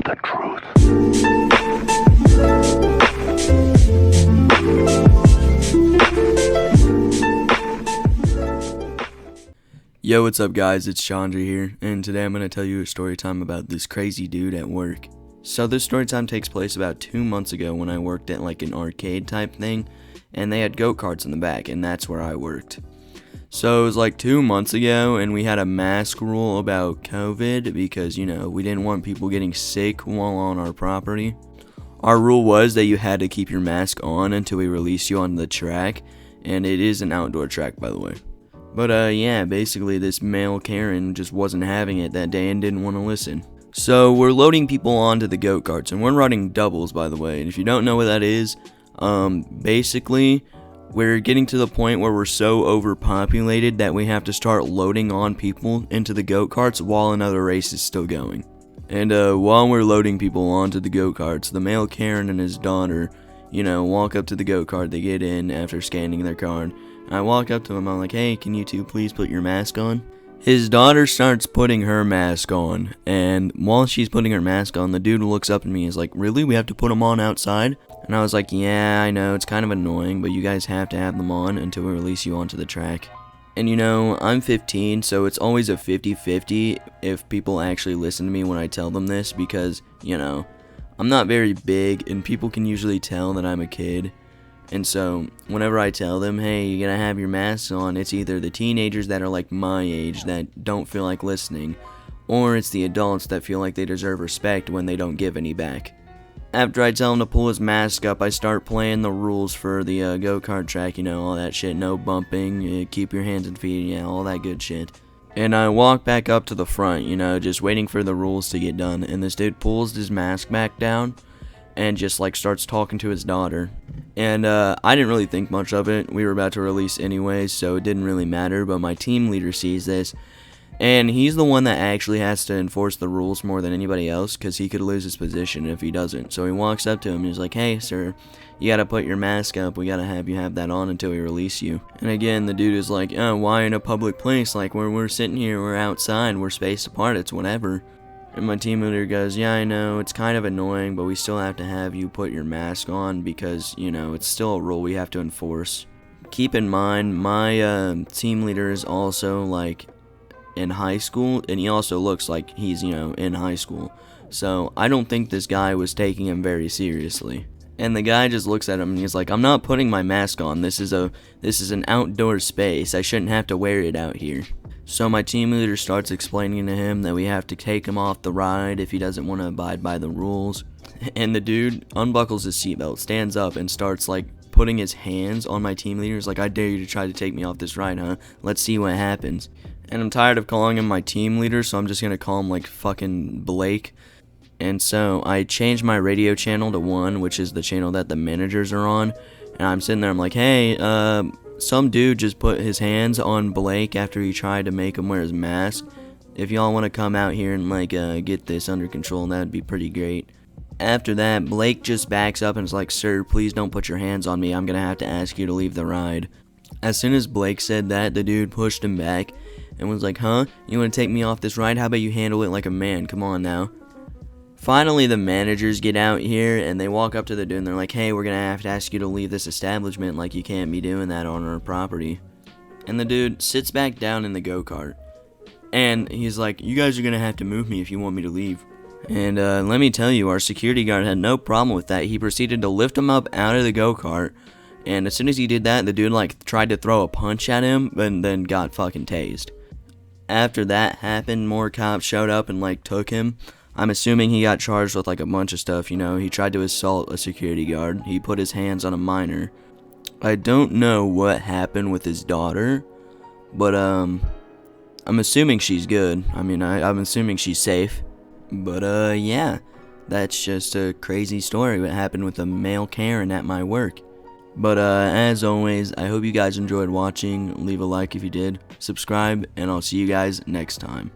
the truth. Yo, what's up guys, it's Chandra here, and today I'm going to tell you a story time about this crazy dude at work. So this story time takes place about 2 months ago when I worked at like an arcade type thing, and they had go-karts in the back, and that's where I worked. So it was like 2 months ago, and we had a mask rule about COVID because, we didn't want people getting sick while on our property. Our rule was that you had to keep your mask on until we released you on the track, and it is an outdoor track, by the way. But yeah, basically this male Karen just wasn't having it that day and didn't want to listen. So we're loading people onto the go-karts, and we're running doubles, by the way. And if you don't know what that is, basically we're getting to the point where we're so overpopulated that we have to start loading on people into the go-karts while another race is still going. And while we're loading people onto the go-karts, the male Karen and his daughter, walk up to the go-kart. They get in after scanning their card. I walk up to him, I'm like, hey, can you two please put your mask on? His daughter starts putting her mask on, and while she's putting her mask on, the dude looks up at me and is like, really? We have to put them on outside? And I was like, yeah, I know, it's kind of annoying, but you guys have to have them on until we release you onto the track. And I'm 15, so it's always a 50-50 if people actually listen to me when I tell them this, because, I'm not very big, and people can usually tell that I'm a kid. And so, whenever I tell them, hey, you gotta have your masks on, it's either the teenagers that are like my age that don't feel like listening, or it's the adults that feel like they deserve respect when they don't give any back. After I tell him to pull his mask up, I start playing the rules for the go-kart track, all that shit, no bumping, keep your hands and feet, yeah, all that good shit. And I walk back up to the front, just waiting for the rules to get done, and this dude pulls his mask back down, and just starts talking to his daughter. And I didn't really think much of it. We were about to release anyways, so it didn't really matter, but my team leader sees this, and he's the one that actually has to enforce the rules more than anybody else, because he could lose his position if he doesn't. So he walks up to him and he's like, hey sir, you gotta put your mask up, we gotta have you have that on until we release you. And again, the dude is like, why in a public place? Like, where we're sitting here, we're outside, we're spaced apart, it's whatever. And my team leader goes, yeah, I know, it's kind of annoying, but we still have to have you put your mask on because, it's still a rule we have to enforce. Keep in mind, my team leader is also, in high school, and he also looks like he's, in high school. So I don't think this guy was taking him very seriously. And the guy just looks at him and he's like, I'm not putting my mask on, this is an outdoor space, I shouldn't have to wear it out here. So my team leader starts explaining to him that we have to take him off the ride if he doesn't want to abide by the rules. And the dude unbuckles his seatbelt, stands up, and starts putting his hands on my team leader. He's like, I dare you to try to take me off this ride, huh? Let's see what happens. And I'm tired of calling him my team leader, so I'm just going to call him fucking Blake. And so I changed my radio channel to 1, which is the channel that the managers are on. And I'm sitting there, I'm like, hey, some dude just put his hands on Blake after he tried to make him wear his mask. If y'all want to come out here and get this under control, that'd be pretty great. After that, Blake just backs up and is like, sir, please don't put your hands on me, I'm gonna have to ask you to leave the ride. As soon as Blake said that, the dude pushed him back and was like, huh? You want to take me off this ride? How about you handle it like a man? Come on now. Finally, the managers get out here, and they walk up to the dude, and they're like, hey, we're going to have to ask you to leave this establishment, you can't be doing that on our property. And the dude sits back down in the go-kart, and he's like, you guys are going to have to move me if you want me to leave. And let me tell you, our security guard had no problem with that. He proceeded to lift him up out of the go-kart, and as soon as he did that, the dude, tried to throw a punch at him, and then got fucking tased. After that happened, more cops showed up and, took him. I'm assuming he got charged with a bunch of stuff, he tried to assault a security guard, he put his hands on a minor. I don't know what happened with his daughter, but I'm assuming she's good. I'm assuming she's safe. But yeah, that's just a crazy story what happened with a male Karen at my work. But as always, I hope you guys enjoyed watching. Leave a like if you did, subscribe, and I'll see you guys next time.